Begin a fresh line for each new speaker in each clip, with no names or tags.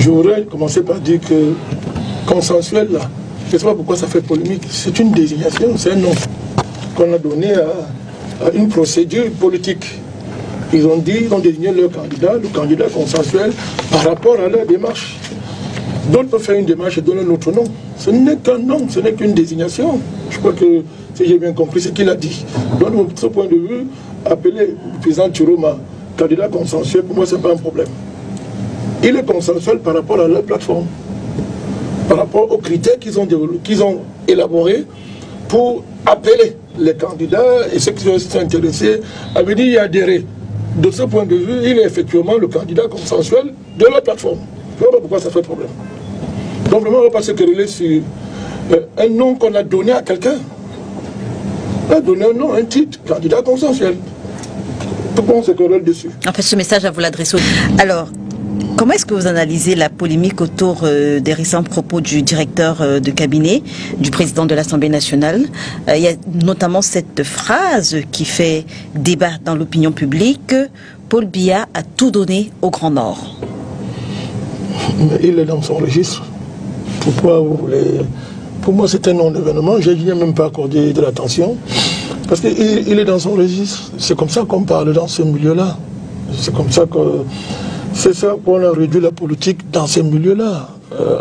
Je voudrais commencer par dire que consensuel, là, je ne sais pas pourquoi ça fait polémique, c'est une désignation, c'est un nom qu'on a donné à une procédure politique. Ils ont dit, ils ont désigné leur candidat, le candidat consensuel, par rapport à leur démarche. D'autres peuvent faire une démarche et donner un autre nom. Ce n'est qu'un nom, ce n'est qu'une désignation. Je crois que, si j'ai bien compris ce qu'il a dit. Donc, de ce point de vue, appeler le président Chiroma candidat consensuel, pour moi, ce n'est pas un problème. Il est consensuel par rapport à leur plateforme, par rapport aux critères qu'ils ont élaborés pour appeler les candidats et ceux qui sont intéressés à venir y adhérer. De ce point de vue, il est effectivement le candidat consensuel de la plateforme. Je ne sais pas pourquoi ça fait problème. Donc vraiment, on ne va pas se quereller sur un nom qu'on a donné à quelqu'un. On a donné un nom, un titre, candidat consensuel. Tout le monde se querelle dessus.
En fait, ce message, à vous l'adresser. Alors, comment est-ce que vous analysez la polémique autour des récents propos du directeur de cabinet, du président de l'Assemblée nationale? Il y a notamment cette phrase qui fait débat dans l'opinion publique: Paul Biya a tout donné au Grand Nord.
Mais il est dans son registre. Pourquoi vous voulez... Pour moi, c'est un non-événement. Je n'ai même pas accordé de l'attention. Parce qu'il est dans son registre. C'est comme ça qu'on parle dans ce milieu-là. C'est comme ça que... C'est ça qu'on a réduit la politique dans ces milieux-là,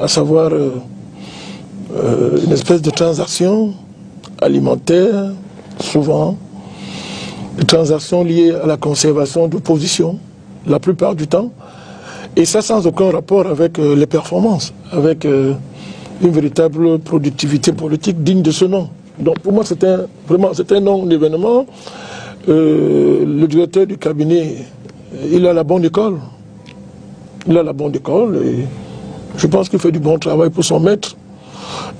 à savoir une espèce de transaction alimentaire, souvent, des transactions liées à la conservation de positions, la plupart du temps, et ça sans aucun rapport avec les performances, avec une véritable productivité politique digne de ce nom. Donc pour moi, c'est un non-événement. Le directeur du cabinet, il a la bonne école. Il a la bonne école et je pense qu'il fait du bon travail pour son maître.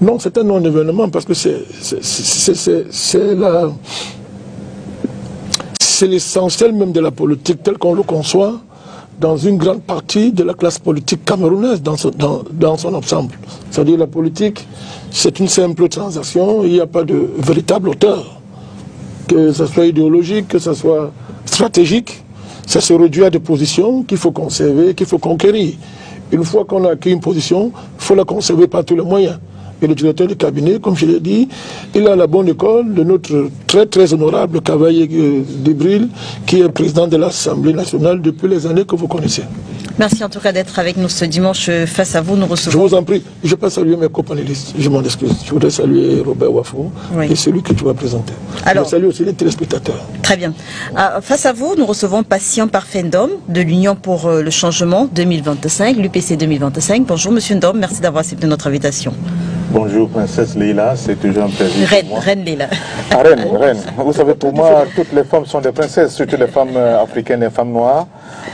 Non, c'est un non-événement parce que c'est l'essentiel même de la politique telle qu'on le conçoit dans une grande partie de la classe politique camerounaise dans son ensemble. C'est-à-dire la politique, c'est une simple transaction, il n'y a pas de véritable auteur. Que ce soit idéologique, que ce soit stratégique. Ça se réduit à des positions qu'il faut conserver, qu'il faut conquérir. Une fois qu'on a acquis une position, il faut la conserver par tous les moyens. Et le directeur du cabinet, comme je l'ai dit, il a la bonne école de notre très honorable Cavalier Debril, qui est président de l'Assemblée nationale depuis les années que vous connaissez.
Merci en tout cas d'être avec nous ce dimanche. Face à vous, nous recevons...
Je vous en prie, je ne vais pas saluer mes copanélistes, je m'en excuse. Je voudrais saluer Robert Wafo, et celui que tu vas présenter. Alors, je salue aussi les téléspectateurs.
Très bien. Face à vous, nous recevons Patient Parfait Ndom de l'Union pour le changement 2025, l'UPC 2025. Bonjour Monsieur Ndom, merci d'avoir accepté notre invitation.
Bonjour Princesse Leila, c'est toujours un plaisir.
Reine Leila.
Ah, reine. Vous savez, pour moi, toutes les femmes sont des princesses, surtout les femmes africaines, les femmes noires.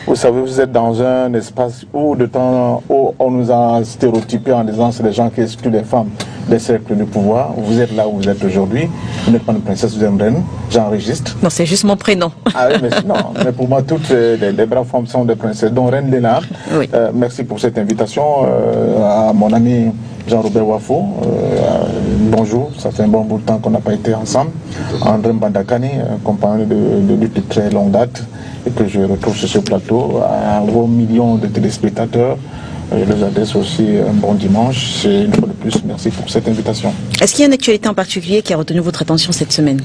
Vous savez, vous êtes dans un espace où on nous a stéréotypés en disant que c'est les gens qui excluent les femmes des cercles de pouvoir. Vous êtes là où vous êtes aujourd'hui. Vous n'êtes pas une princesse, vous êtes une reine. J'enregistre.
Non, c'est juste mon prénom.
Ah oui, mais non. Mais pour moi, toutes les braves femmes sont des princesses. Donc, Reine Leila,
oui.
Merci pour cette invitation. À mon ami Jean-Robert Wafo, bonjour. Ça fait un bon bout de temps qu'on n'a pas été ensemble. André Mbandakani, compagnon de lutte de très longue date, et que je retrouve sur ce plateau. À vos millions de téléspectateurs, je les adresse aussi un bon dimanche. Et une fois de plus, merci pour cette invitation.
Est-ce qu'il y a une actualité en particulier qui a retenu votre attention cette semaine?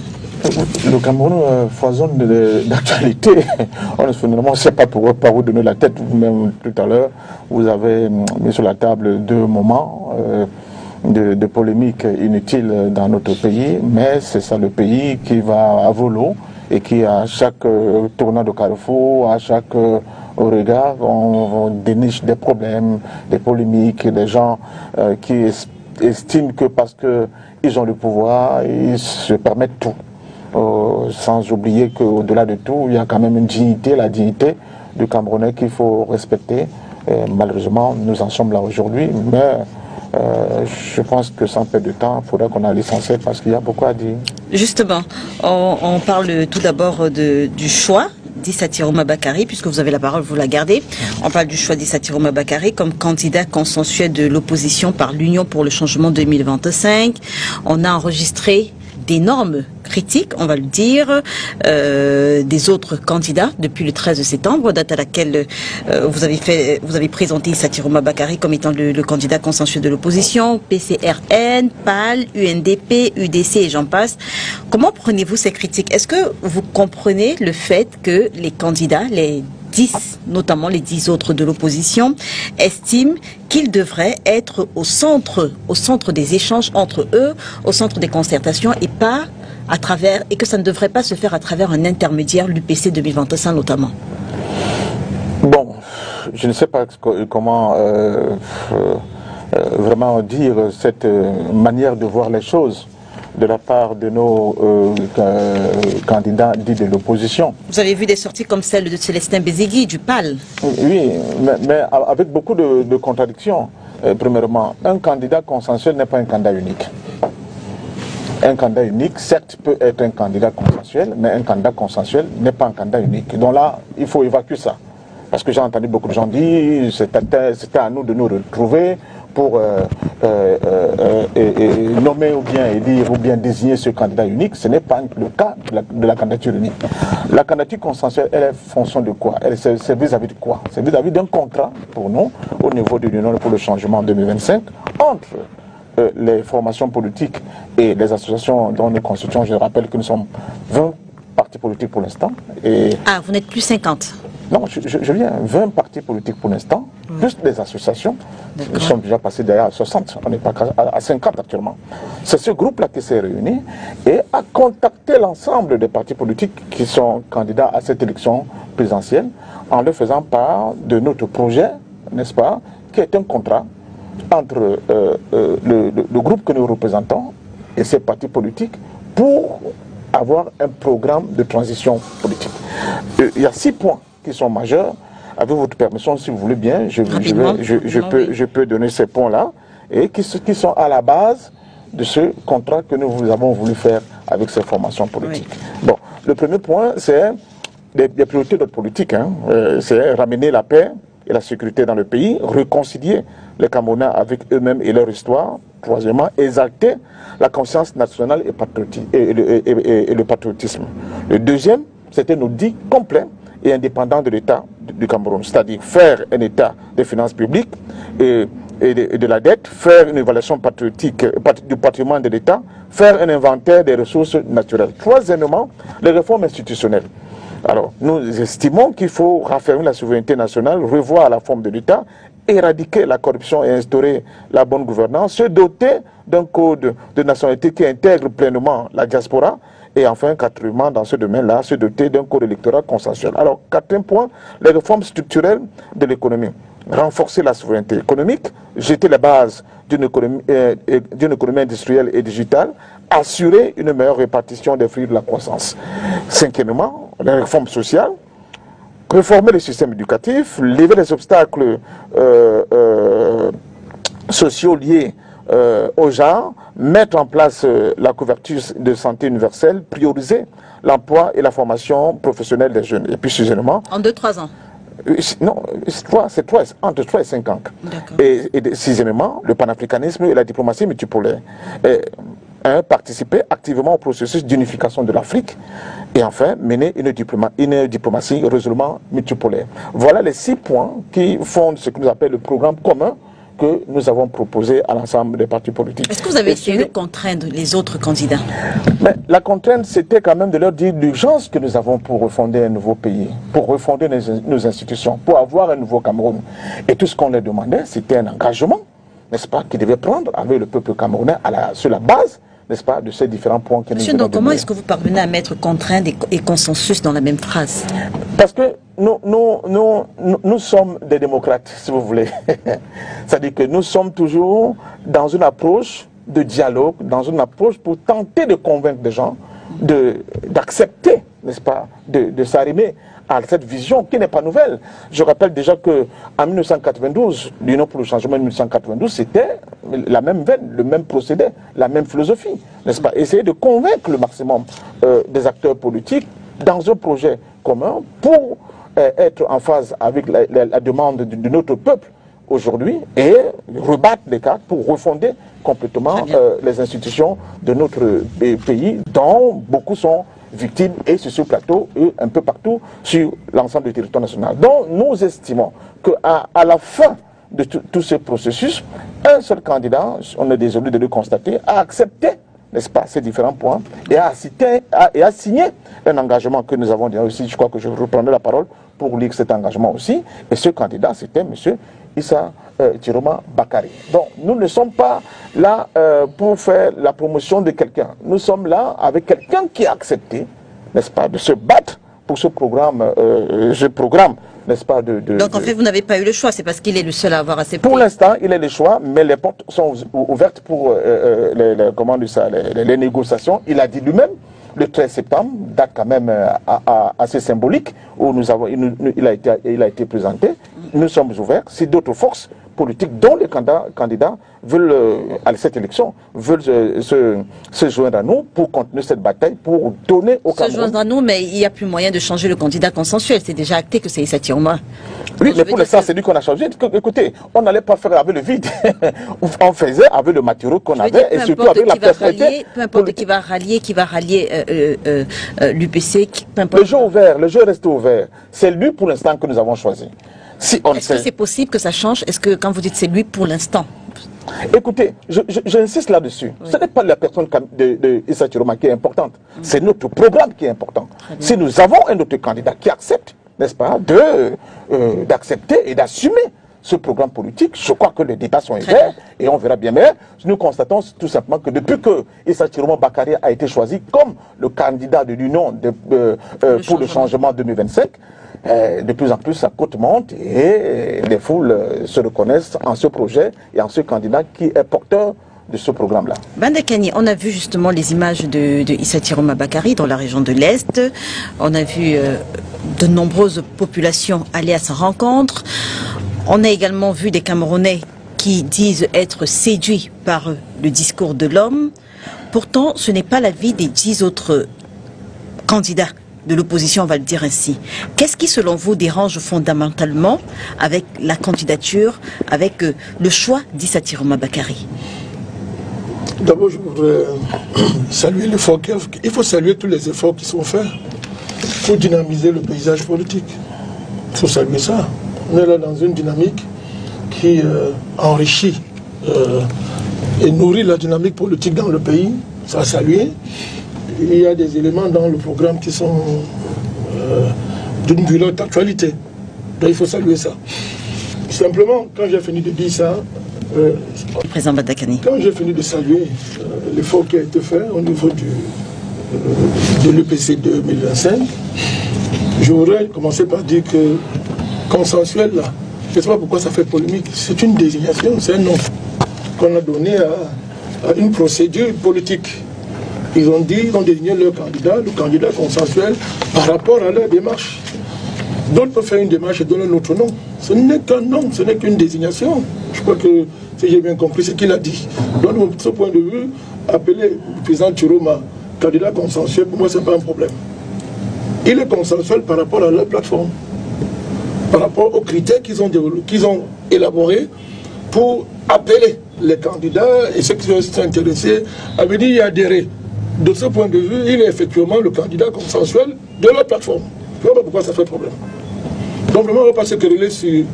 Le Cameroun foisonne d'actualité. Honnêtement, je ne sais pas par où donner la tête. Vous-même, tout à l'heure, vous avez mis sur la table deux moments de polémique inutile dans notre pays, mais c'est ça le pays qui va à volo et qui, à chaque tournant de carrefour, à chaque regard, on déniche des problèmes, des polémiques, des gens qui estiment que parce qu'ils ont le pouvoir, ils se permettent tout. Sans oublier qu'au-delà de tout, il y a quand même une dignité, la dignité du Camerounais qu'il faut respecter. Et malheureusement, nous en sommes là aujourd'hui, mais je pense que sans perdre de temps, il faudra qu'on aille l'essentiel parce qu'il y a beaucoup à dire.
Justement, on parle tout d'abord du choix d'Issa Tiroma Bakary, puisque vous avez la parole, vous la gardez. On parle du choix d'Issa Tiroma Bakary comme candidat consensuel de l'opposition par l'Union pour le changement 2025. On a enregistré d'énormes critiques, on va le dire, des autres candidats depuis le 13 septembre, date à laquelle vous avez présenté Issa Tiroma Bakary comme étant le candidat consensuel de l'opposition, PCRN, PAL, UNDP, UDC et j'en passe. Comment prenez-vous ces critiques? Est-ce que vous comprenez le fait que les candidats, les 10, notamment les 10 autres de l'opposition, estiment qu'ils devraient être au centre des échanges entre eux, au centre des concertations et pas à travers, et que ça ne devrait pas se faire à travers un intermédiaire, l'UPC 2025 notamment?
Bon, je ne sais pas comment vraiment dire cette manière de voir les choses de la part de nos candidats dits de l'opposition.
Vous avez vu des sorties comme celle de Célestin Bézégui, du PAL.
Oui, mais avec beaucoup de contradictions. Premièrement, un candidat consensuel n'est pas un candidat unique. Un candidat unique, certes, peut être un candidat consensuel, mais un candidat consensuel n'est pas un candidat unique. Donc là, il faut évacuer ça. Parce que j'ai entendu beaucoup de gens dire c'était à nous de nous retrouver pour nommer ou bien élire ou bien désigner ce candidat unique. Ce n'est pas le cas de la candidature unique. La candidature consensuelle, elle est fonction de quoi? C'est vis-à-vis de quoi? C'est vis-à-vis d'un contrat pour nous, au niveau de l'Union pour le changement en 2025, entre les formations politiques et les associations dont nous constituons. Je rappelle que nous sommes 20 partis politiques pour l'instant.
Ah, vous n'êtes plus 50?
Non, je viens, 20 partis politiques pour l'instant, plus des associations. Nous sommes déjà passés d'ailleurs à 60, on n'est pas à 50 actuellement. C'est ce groupe-là qui s'est réuni et a contacté l'ensemble des partis politiques qui sont candidats à cette élection présidentielle en leur faisant part de notre projet, n'est-ce pas, qui est un contrat entre le groupe que nous représentons et ces partis politiques pour avoir un programme de transition politique. Il y a 6 points qui sont majeurs. Avec votre permission, si vous voulez bien, je peux donner ces points-là et qui sont à la base de ce contrat que nous avons voulu faire avec ces formations politiques. Oui. Bon, le premier point, c'est des priorités de notre politique. C'est ramener la paix et la sécurité dans le pays, réconcilier les Camerounais avec eux-mêmes et leur histoire. Troisièmement, exalter la conscience nationale et le patriotisme. Le deuxième, c'était nous dire complet et indépendant de l'État du Cameroun, c'est-à-dire faire un État des finances publiques et de la dette, faire une évaluation patriotique du patrimoine de l'État, faire un inventaire des ressources naturelles. Troisièmement, les réformes institutionnelles. Alors, nous estimons qu'il faut raffermir la souveraineté nationale, revoir la forme de l'État, éradiquer la corruption et instaurer la bonne gouvernance, se doter d'un code de nationalité qui intègre pleinement la diaspora, et enfin, quatrièmement, dans ce domaine-là, se doter d'un code électoral consensuel. Alors, quatrième point, les réformes structurelles de l'économie. Renforcer la souveraineté économique, jeter les bases d'une économie industrielle et digitale, assurer une meilleure répartition des fruits de la croissance. Cinquièmement, les réformes sociales, réformer le système éducatif, lever les obstacles sociaux liés au genre, mettre en place la couverture de santé universelle, prioriser l'emploi et la formation professionnelle des jeunes. Et puis, successivement...
En 2-3 ans?
Non, c'est entre 3 et 5 ans. Et sixièmement, le panafricanisme et la diplomatie multipolaire. Participer activement au processus d'unification de l'Afrique. Et enfin, mener une diplomatie résolument multipolaire. Voilà les 6 points qui fondent ce que nous appelons le programme commun que nous avons proposé à l'ensemble des partis politiques.
Est-ce que vous avez essayé de contraindre les autres candidats?
Mais la contrainte, c'était quand même de leur dire l'urgence que nous avons pour refonder un nouveau pays, pour refonder nos institutions, pour avoir un nouveau Cameroun. Et tout ce qu'on leur demandait, c'était un engagement, n'est-ce pas, qu'ils devaient prendre avec le peuple camerounais sur la base, n'est-ce pas, de ces différents points que nous avons.
Donc comment est-ce que vous parvenez à mettre contrainte et consensus dans la même phrase?
Parce que nous sommes des démocrates, si vous voulez. C'est-à-dire que nous sommes toujours dans une approche de dialogue, dans une approche pour tenter de convaincre des gens d'accepter, n'est-ce pas, de s'arrimer à cette vision qui n'est pas nouvelle. Je rappelle déjà qu'en 1992, l'Union pour le changement de 1992, c'était la même veine, le même procédé, la même philosophie, n'est-ce pas? Essayer de convaincre le maximum des acteurs politiques dans un projet commun pour être en phase avec la demande de notre peuple aujourd'hui et rebattre les cartes pour refonder complètement les institutions de notre pays, dont beaucoup sont victimes et sur ce plateau et un peu partout sur l'ensemble du territoire national. Donc nous estimons qu'à la fin de tout ce processus, un seul candidat, on est désolé de le constater, a accepté, n'est-ce pas, ces différents points et a signé un engagement que nous avons déjà aussi. Je crois que je reprendrai la parole pour lire cet engagement aussi. Et ce candidat, c'était M. Issa Chiroma Bakary. Donc nous ne sommes pas là pour faire la promotion de quelqu'un. Nous sommes là avec quelqu'un qui a accepté, n'est-ce pas, de se battre pour ce programme, n'est-ce pas,
Donc en fait, vous n'avez pas eu le choix, c'est parce qu'il est le seul à avoir accepté.
Pour l'instant, il est le choix, mais les portes sont ouvertes pour les négociations. Il a dit lui-même, le 13 septembre, date quand même assez symbolique, où il a été présenté. Nous sommes ouverts. Si d'autres forces politiques, dont les candidats veulent, à cette élection, veulent se joindre à nous pour continuer cette bataille, pour donner au Cameroun...
Se joindre à nous, mais il n'y a plus moyen de changer le candidat consensuel. C'est déjà acté que c'est Issa Chiroma.
Oui, mais pour l'instant, c'est lui qu'on a changé. Écoutez, on n'allait pas faire avec le vide. On faisait avec le matériau qu'on avait et surtout avec la personnalité.
Peu importe qui va rallier l'UPC, peu importe.
Le jeu reste ouvert. C'est lui pour l'instant que nous avent choisi.
Est-ce que c'est possible que ça change? Est-ce que quand vous dites c'est lui pour l'instant?
Écoutez, j'insiste là-dessus. Oui. Ce n'est pas la personne de Issa Chiroma qui est importante. C'est notre programme qui est important. Si nous avons un autre candidat qui accepte, n'est-ce pas, d'accepter et d'assumer ce programme politique, je crois que les débats sont ouverts et on verra bien. Mais nous constatons tout simplement que depuis que Issa Chiroma Bakary a été choisi comme le candidat de l'Union pour le changement 2025, de plus en plus sa cote monte et les foules se reconnaissent en ce projet et en ce candidat qui est porteur de ce programme-là.
Bandakani, on a vu justement les images de Issa Chiroma Bakary dans la région de l'Est. On a vu de nombreuses populations aller à sa rencontre. On a également vu des Camerounais qui disent être séduits par le discours de l'homme. Pourtant, ce n'est pas l'avis des 10 autres candidats de l'opposition, on va le dire ainsi. Qu'est-ce qui, selon vous, dérange fondamentalement avec la candidature, avec le choix d'Issa Chiroma Bakary?
D'abord, je voudrais saluer l'effort. Il faut saluer tous les efforts qui sont faits pour dynamiser le paysage politique. Il faut saluer ça. On est là dans une dynamique qui enrichit et nourrit la dynamique politique dans le pays. Ça a salué. Il y a des éléments dans le programme qui sont d'une violente actualité. Donc il faut saluer ça. Simplement, quand j'ai fini de dire ça,
Président Bandakani,
quand j'ai fini de saluer l'effort qui a été fait au niveau de l'UPC 2025, je voudrais commencer par dire que consensuel, là, je ne sais pas pourquoi ça fait polémique, c'est une désignation, c'est un nom qu'on a donné à une procédure politique. Ils ont désigné leur candidat, le candidat consensuel, par rapport à leur démarche. D'autres peuvent faire une démarche et donner un autre nom. Ce n'est qu'un nom, ce n'est qu'une désignation. Je crois que, si j'ai bien compris ce qu'il a dit. Donc, de ce point de vue, appeler le président Chiroma candidat consensuel, pour moi, ce n'est pas un problème. Il est consensuel par rapport à leur plateforme, par rapport aux critères qu'ils ont élaborés pour appeler les candidats et ceux qui sont intéressés à venir y adhérer. De ce point de vue, il est effectivement le candidat consensuel de la plateforme. Je ne vois pas pourquoi ça fait problème. Donc vraiment, on ne va pas se quereller sur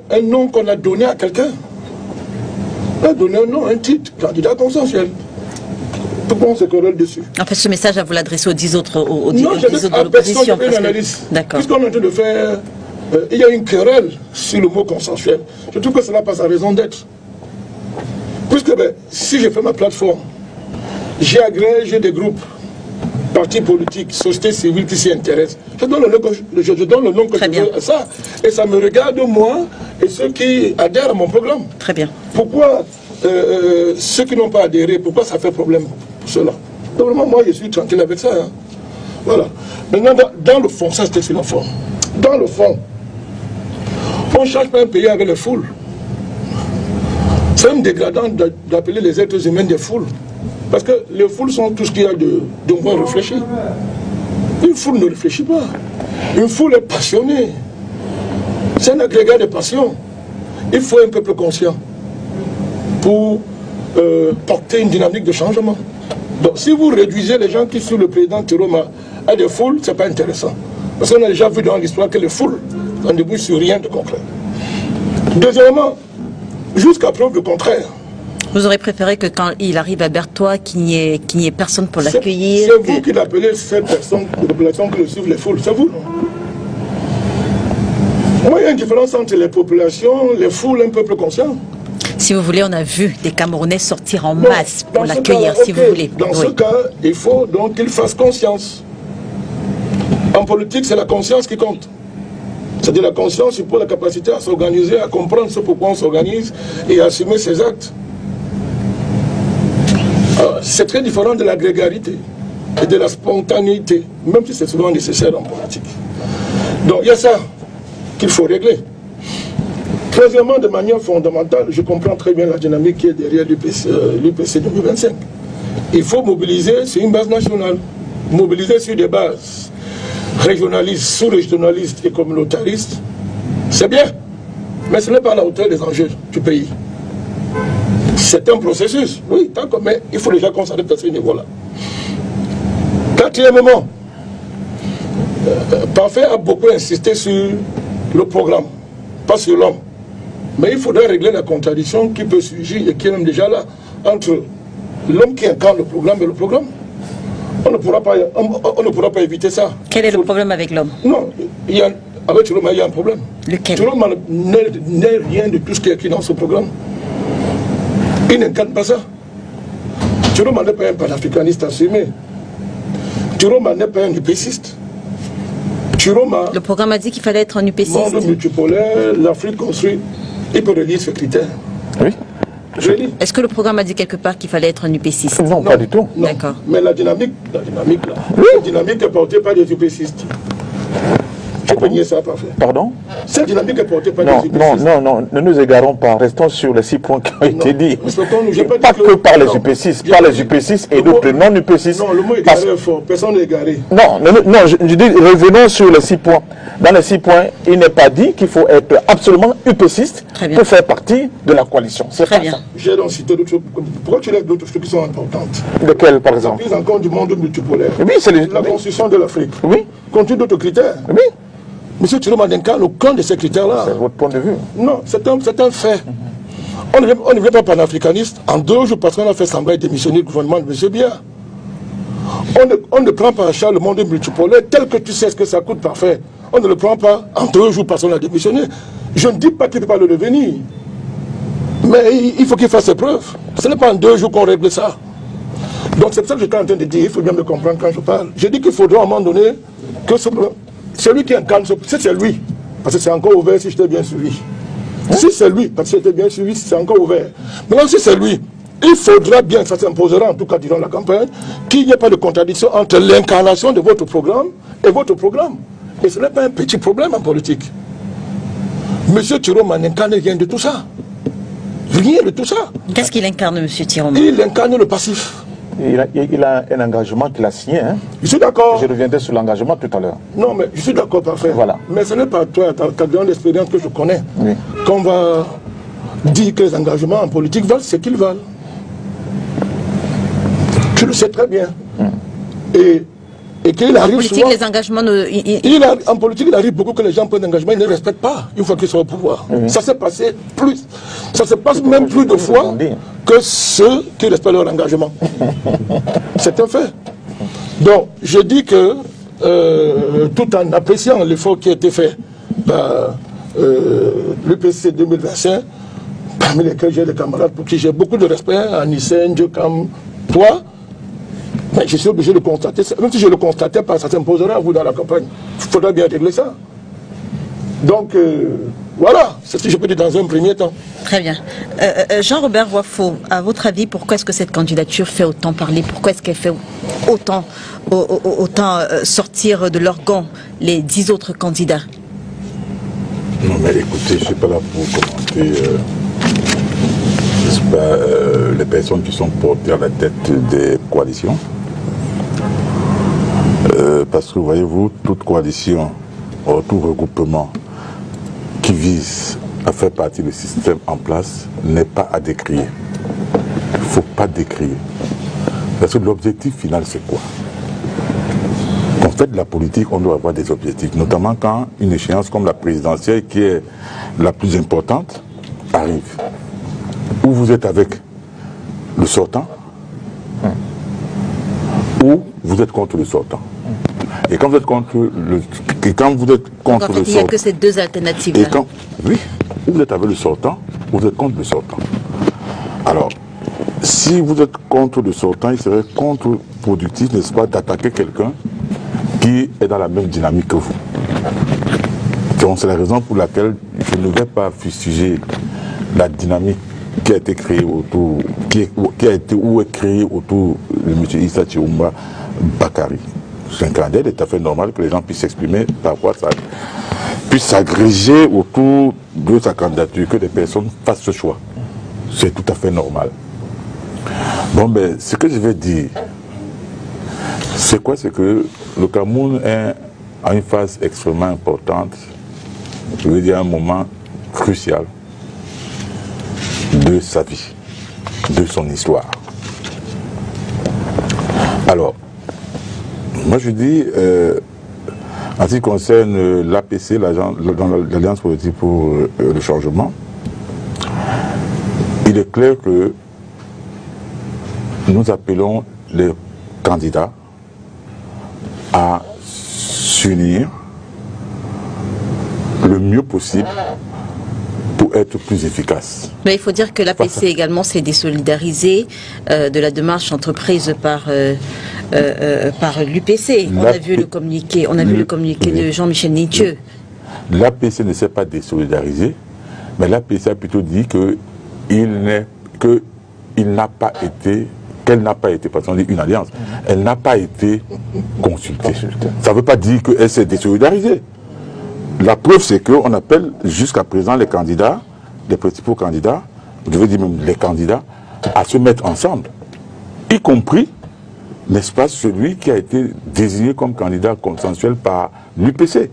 un nom qu'on a donné à quelqu'un. On a donné un nom, un titre, candidat consensuel. Pourquoi on se querelle dessus?
En fait, ce message, vous l'adressez aux 10 autres
non, je laisse à personne de faire une analyse. Puisqu'on est en train de faire... il y a une querelle sur le mot consensuel. Je trouve que cela passe à raison d'être. Puisque si je fais ma plateforme, j'ai agrégé des groupes, partis politiques, sociétés civiles qui s'y intéressent. Je donne le nom que je veux à ça. Et ça me regarde moi et ceux qui adhèrent à mon programme.
Très bien.
Pourquoi ceux qui n'ont pas adhéré, pourquoi ça fait problème pour cela? Donc vraiment, moi je suis tranquille avec ça. Hein. Voilà. Maintenant, dans le fond, ça c'était sur la forme. Dans le fond, on ne change pas un pays avec les foules. C'est même dégradant d'appeler les êtres humains des foules. Parce que les foules sont tout ce qu'il y a de moins réfléchi. Une foule ne réfléchit pas. Une foule est passionnée. C'est un agrégat de passion. Il faut un peuple conscient pour porter une dynamique de changement. Donc si vous réduisez les gens qui suivent le président Tiroma à des foules, ce n'est pas intéressant. Parce qu'on a déjà vu dans l'histoire que les foules ne débouchent sur rien de concret. Deuxièmement, jusqu'à preuve du contraire.
Vous aurez préféré que quand il arrive à Berthois, qu'il n'y ait personne pour l'accueillir?
C'est vous qui l'appelez cette personne de population qui le suivent les foules, c'est vous, non? Moi, il y a une différence entre les populations, les foules, un peuple conscient.
Si vous voulez, on a vu des Camerounais sortir en masse pour l'accueillir, si vous voulez.
Dans ce cas, il faut donc qu'il fasse conscience. En politique, c'est la conscience qui compte. C'est-à-dire la conscience pour la capacité à s'organiser, à comprendre ce pourquoi on s'organise et à assumer ses actes. C'est très différent de la grégarité et de la spontanéité, même si c'est souvent nécessaire en politique. Donc il y a ça qu'il faut régler. Troisièmement, de manière fondamentale, je comprends très bien la dynamique qui est derrière l'UPC 2025. Il faut mobiliser sur une base nationale, mobiliser sur des bases régionalistes, sous-régionalistes et communautaristes. C'est bien, mais ce n'est pas à la hauteur des enjeux du pays. C'est un processus, oui, d'accord, mais il faut déjà qu'on s'adapte à ce niveau-là. Quatrièmement, Parfait a beaucoup insisté sur le programme, pas sur l'homme. Mais il faudrait régler la contradiction qui peut surgir et qui est même déjà là entre l'homme qui incarne le programme et le programme. On ne pourra pas éviter ça.
Quel est le problème avec l'homme?
Non, avec Tiroma, il y a un problème.
Lequel?
Tiroma n'est rien de tout ce qui est écrit dans ce programme. Il n'incarne pas ça. Tiroma n'est pas un panafricaniste assumé. Tiroma n'est pas un UPCiste. Tiroma...
Le programme a dit qu'il fallait être un UPCiste.
Monde multipolaire, l'Afrique construite. Il peut relire ce critère.
Oui.
Est-ce que le programme a dit quelque part qu'il fallait être un UPCiste?
Non, pas du tout.
D'accord.
Mais la dynamique là, la dynamique est portée par des UPCistes. Je peux nier ça, Parfait.
Pardon?
Cette dynamique est portée par des UPCistes.
Non, ne nous égarons pas. Restons sur les 6 points qui ont été dits.
Pas
que par les UPCistes, par les UPCistes et d'autres non-UPCistes.
Non, le mot égaré est fort. Personne n'est égaré.
Non, je dis revenons sur les 6 points. Dans les 6 points, il n'est pas dit qu'il faut être absolument UPCiste pour faire partie de la coalition. C'est très bien.
J'ai donc cité d'autres choses. Pourquoi tu lèves d'autres choses qui sont importantes?
Lesquelles, par exemple?
La prise en compte du monde multipolaire.
Oui, c'est
la construction de l'Afrique.
Oui.
Compte tenu d'autres critères.
Oui.
Monsieur Tiroma n'incarne aucun de ces critères-là.
C'est votre point de vue.
Non, c'est un fait. On ne vient pas panafricaniste en 2 jours parce qu'on a fait semblant de démissionner du gouvernement de M. Biya. On ne prend pas en charge le monde multipolaire tel que tu sais ce que ça coûte. Parfait. On ne le prend pas en 2 jours parce qu'on a démissionné. Je ne dis pas qu'il ne peut pas le devenir. Mais il faut qu'il fasse ses preuves. Ce n'est pas en 2 jours qu'on règle ça. Donc c'est ça que j'étais en train de dire. Il faut bien me comprendre quand je parle. Je dis qu'il faudra à un moment donné que celui qui incarne, si c'est lui, parce que c'est encore ouvert si j'étais bien suivi. Si c'est lui, parce que j'étais bien suivi, c'est encore ouvert. Maintenant, si c'est lui, il faudra bien, ça s'imposera en tout cas durant la campagne, qu'il n'y ait pas de contradiction entre l'incarnation de votre programme et votre programme. Et ce n'est pas un petit problème en politique. Monsieur Tiroma n'incarne rien de tout ça. Rien de tout ça.
Qu'est-ce qu'il incarne, monsieur Tiroma?
Il incarne le passif.
Il a un engagement qu'il a signé. Hein.
Je suis d'accord.
Je reviendrai sur l'engagement tout à l'heure.
Non, mais je suis d'accord, Parfait.
Voilà.
Mais ce n'est pas toi, ta grande expérience que je connais,
oui,
qu'on va dire que les engagements en politique valent ce qu'ils valent. Tu le sais très bien. Et qu'il arrive
en politique,
souvent,
les engagements...
en politique, il arrive beaucoup que les gens prennent des engagements, ils ne respectent pas une fois qu'ils sont au pouvoir. Ça s'est passé plus. Ça se passe même plus de fois que ceux qui respectent leur engagement. C'est un fait. Donc, je dis que, tout en appréciant l'effort qui a été fait par l'UPC 2025, parmi lesquels j'ai des camarades pour qui j'ai beaucoup de respect, Anissène, Djokam, toi, mais je suis obligé de constater, même si je ne le constatais pas, ça s'imposera à vous dans la campagne. Il faudra bien régler ça. Donc, voilà, c'est ce que je peux dire dans un premier temps.
Très bien. Jean-Robert Wafo, à votre avis, pourquoi est-ce que cette candidature fait autant parler? Pourquoi est-ce qu'elle fait autant sortir de leur gants les 10 autres candidats?
Non, mais écoutez, je ne suis pas là pour commenter les personnes qui sont portées à la tête des coalitions. Parce que, voyez-vous, toute coalition ou tout regroupement qui vise à faire partie du système en place n'est pas à décrier. Il ne faut pas décrier. Parce que l'objectif final, c'est quoi? Quand on fait de la politique, on doit avoir des objectifs, notamment quand une échéance comme la présidentielle, qui est la plus importante, arrive. Ou vous êtes avec le sortant, ou vous êtes contre le sortant. Et quand vous êtes contre le sortant...
Il n'y a que ces deux alternatives-là.
Oui, ou vous êtes avec le sortant, ou vous êtes contre le sortant. Alors, si vous êtes contre le sortant, il serait contre-productif, n'est-ce pas, d'attaquer quelqu'un qui est dans la même dynamique que vous. Donc c'est la raison pour laquelle je ne vais pas fustiger la dynamique qui a été créée autour, qui a été ou est créée autour de M. Issa Chirumba Bakary. C'est un candidat, il est tout à fait normal que les gens puissent s'exprimer par rapport à ça, puissent s'agréger autour de sa candidature, que des personnes fassent ce choix. C'est tout à fait normal. Bon, ben, ce que je vais dire, c'est quoi? C'est que le Cameroun est à une phase extrêmement importante, je veux dire un moment crucial de sa vie, de son histoire. Alors, moi je dis, en ce qui concerne l'APC, l'Alliance politique pour le changement, il est clair que nous appelons les candidats à s'unir le mieux possible pour être plus efficace.
Mais il faut dire que l'APC également s'est désolidarisé de la démarche entreprise par l'UPC. On a vu le communiqué, de Jean-Michel Nitieux.
L'APC ne s'est pas désolidarisé, mais l'APC a plutôt dit qu'elle n'a pas été, parce qu'on dit une alliance, elle n'a pas été consultée. Ça ne veut pas dire qu'elle s'est désolidarisée. La preuve, c'est qu'on appelle jusqu'à présent les candidats, les principaux candidats, je veux dire même les candidats, à se mettre ensemble, y compris, n'est-ce pas, celui qui a été désigné comme candidat consensuel par l'UPC.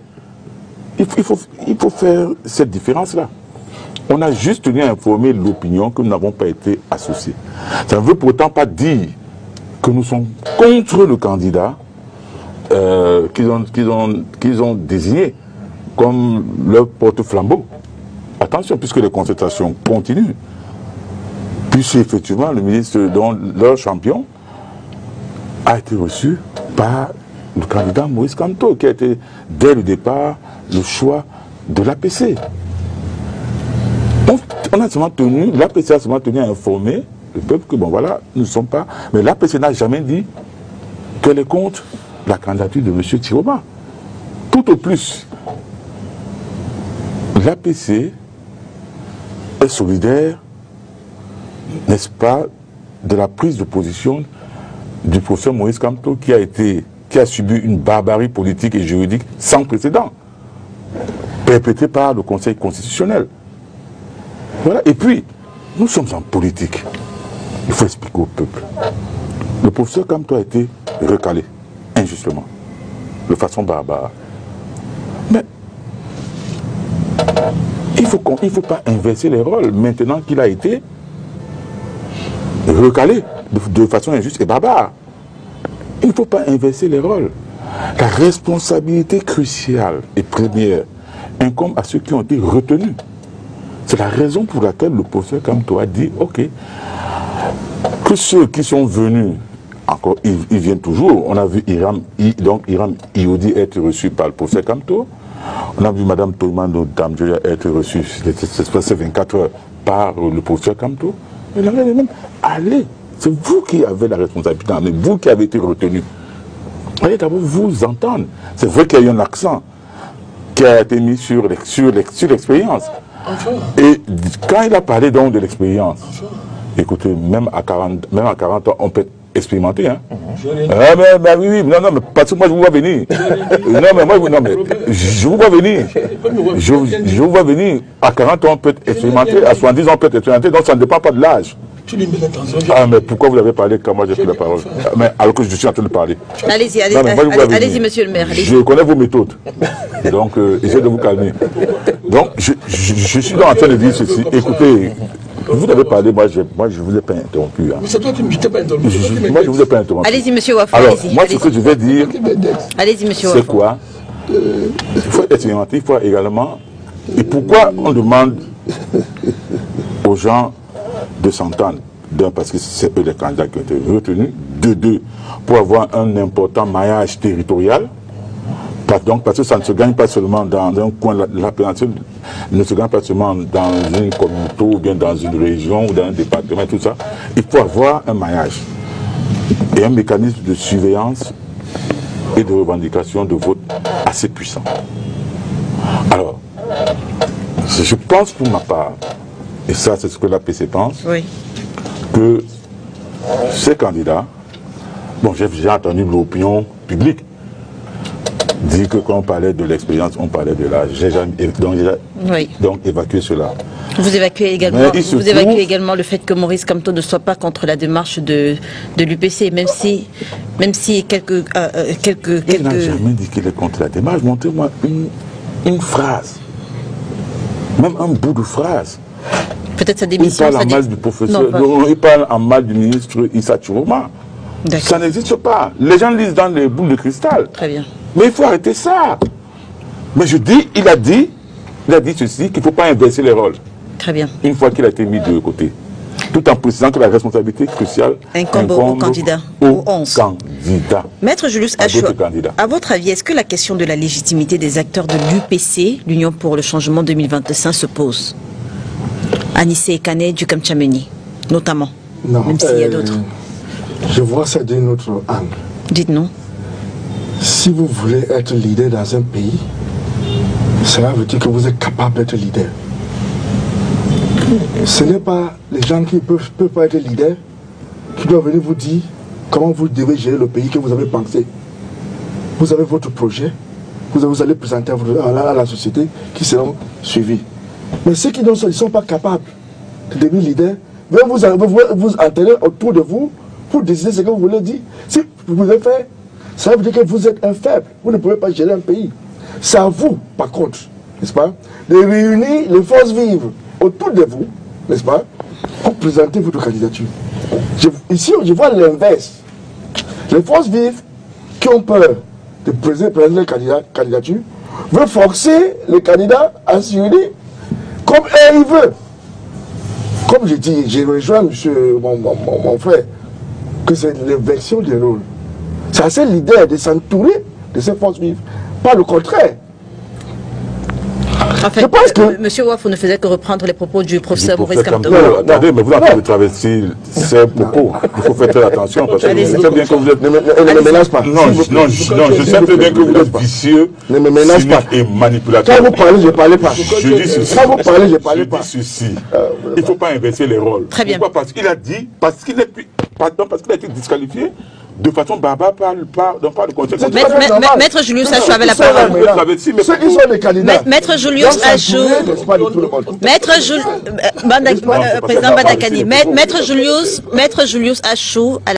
Il faut faire cette différence-là. On a juste tenu à informer l'opinion que nous n'avons pas été associés. Ça ne veut pourtant pas dire que nous sommes contre le candidat qu'ils ont désigné comme leur porte-flambeau. Attention, puisque les consultations continuent, puisque effectivement le ministre, dont leur champion, a été reçu par le candidat Moïse Kamto, qui a été dès le départ le choix de l'APC. On a seulement tenu, l'APC a seulement tenu à informer le peuple que bon voilà, nous ne sommes pas. Mais l'APC n'a jamais dit qu'elle est contre la candidature de M. Chirumba. Tout au plus, l'APC est solidaire, n'est-ce pas, de la prise de position du professeur Moïse Kamto qui a subi une barbarie politique et juridique sans précédent, perpétrée par le Conseil constitutionnel. Voilà. Et puis, nous sommes en politique. Il faut expliquer au peuple. Le professeur Kamto a été recalé, injustement, de façon barbare. Mais il ne faut pas inverser les rôles maintenant qu'il a été recalé de façon injuste et barbare. Il ne faut pas inverser les rôles. La responsabilité cruciale et première incombe à ceux qui ont été retenus. C'est la raison pour laquelle le professeur Kamto a dit, ok, que ceux qui sont venus, encore, ils viennent toujours. On a vu Hiram Iodi être reçu par le professeur Kamto. On a vu Mme Tolmando Damjoya être reçue, ces 24 heures, par le professeur Kamto. Et là, même, allez, c'est vous qui avez la responsabilité, mais vous qui avez été retenu. Allez d'abord vous entendre. C'est vrai qu'il y a eu un accent qui a été mis sur l'expérience. Enfin. Et quand il a parlé donc de l'expérience, enfin. Écoutez, même à 40 ans, on peut expérimenter. Hein. Oui, non, mais parce que moi je vous vois venir. Je vous vois venir. Je vous vois venir. À 40 ans, on peut expérimenter, à 70 ans, on peut expérimenter, donc ça ne dépend pas de l'âge.
Tu lui mets l'attention.
Ah, mais pourquoi vous avez parlé quand moi j'ai pris la parole? Mais alors que je suis en train de parler.
Allez-y,
Non, mais moi, je vous l'avais
allez-y,
dit.
monsieur le maire. allez-y.
Je connais vos méthodes. Donc, essayez de vous calmer. Donc, je suis donc en train de dire ceci. Écoutez, vous avez parlé, moi je ne vous ai pas interrompu. Hein.
Mais c'est toi qui ne t'es pas interrompu.
Moi, je ne vous ai pas interrompu.
Allez-y, monsieur Wafo.
Alors,
allez-y,
moi,
allez-y.
ce que je vais dire,
Allez-y, monsieur
c'est
Wafo.
quoi? Il faut être expérimenté, il faut également... Et pourquoi on demande aux gens de s'entendre? D'un, parce que c'est eux les candidats qui ont été retenus. De deux, pour avoir un important maillage territorial. Donc, parce que ça ne se gagne pas seulement dans un coin de la péninsule, ne se gagne pas seulement dans une communauté ou bien dans une région ou dans un département, tout ça. Il faut avoir un maillage et un mécanisme de surveillance et de revendication de vote assez puissant. Alors, je pense pour ma part, et ça c'est ce que l'APC pense,
Oui.
que ces candidats, bon, j'ai entendu l'opinion publique dire que quand on parlait de l'expérience, on parlait de l'âge. J'ai
Oui.
donc évacué cela.
Vous évacuez également,
Mais il se trouve-
également le fait que Maurice Kamto ne soit pas contre la démarche de l'UPC, même si quelques...
Il n'a jamais dit qu'il est contre la démarche. Montrez-moi une phrase, même un bout de phrase.
Peut-être sa
Il
démission...
parle en mal du professeur,
Non, pas-
non, il parle en mal du ministre Issa Chiroma.
D'accord.
Ça n'existe pas. Les gens lisent dans les boules de cristal.
Très bien.
Mais il faut arrêter ça. Mais je dis, il a dit ceci, qu'il ne faut pas inverser les rôles.
Très bien.
Une fois qu'il a été mis de côté. Tout en précisant que la responsabilité cruciale
Incombe aux candidats,
aux
aux 11.
candidats.
Maître Julius
À
Achou,
d'autres candidats.
à votre avis, est-ce que la question de la légitimité des acteurs de l'UPC, l'Union pour le changement 2025, se pose? Anissé Ekane du Kamchameni, notamment.
Non,
même s'il y a d'autres.
Je vois ça d'un autre angle.
Dites-nous.
Si vous voulez être leader dans un pays, cela veut dire que vous êtes capable d'être leader. Ce n'est pas les gens qui ne peuvent pas être leaders qui doivent venir vous dire comment vous devez gérer le pays que vous avez pensé. Vous avez votre projet, vous allez présenter à la société qui seront suivis. Mais ceux qui ne sont pas capables de devenir leaders, vous enterrer autour de vous pour décider ce que vous voulez dire. Si vous voulez faire, ça veut dire que vous êtes un faible. Vous ne pouvez pas gérer un pays. C'est à vous, par contre, n'est-ce pas, de réunir les forces vives autour de vous, n'est-ce pas, pour présenter votre candidature. Ici, je vois l'inverse. Les forces vives qui ont peur de présenter leur candidature veulent forcer les candidats à s'unir comme eux ils veulent. Comme je dis, j'ai rejoint mon frère, que c'est l'inversion des rôles. C'est à ces leaders de s'entourer de ces forces vives, pas le contraire.
En fait,
Je pense que-
Monsieur Wafo ne faisait que reprendre les propos du professeur Maurice Kamto.
Attendez, mais vous êtes en train de traverser ces propos. Il faut faire très attention parce que
Allez-y.
je sais bien que vous êtes...
Ne me mélange pas.
Non, je sais très bien que vous êtes vicieux,
Ne me mélange pas.
cynique et manipulateur.
Quand vous parlez, je ne parlais pas.
Je dis ceci.
Quand vous parlez, je ne
Je
parlais pas.
dis ceci. Il ne faut pas inverser les rôles.
Très bien.
Pourquoi? Parce qu'il a dit, parce qu'il a été disqualifié de façon barbare par le conseil
C'est
constitutionnel.
tout à fait normal.
Maître Julius Achou avait la
Ceux-là,
parole.
mais là,
Travesti, mais
Ceux qui sont des candidats.
Maître Julius
doivent
Achou,
s'entourer, n'est-ce pas, de tout le monde.
Président Badakani, Maître Julius Achou, à la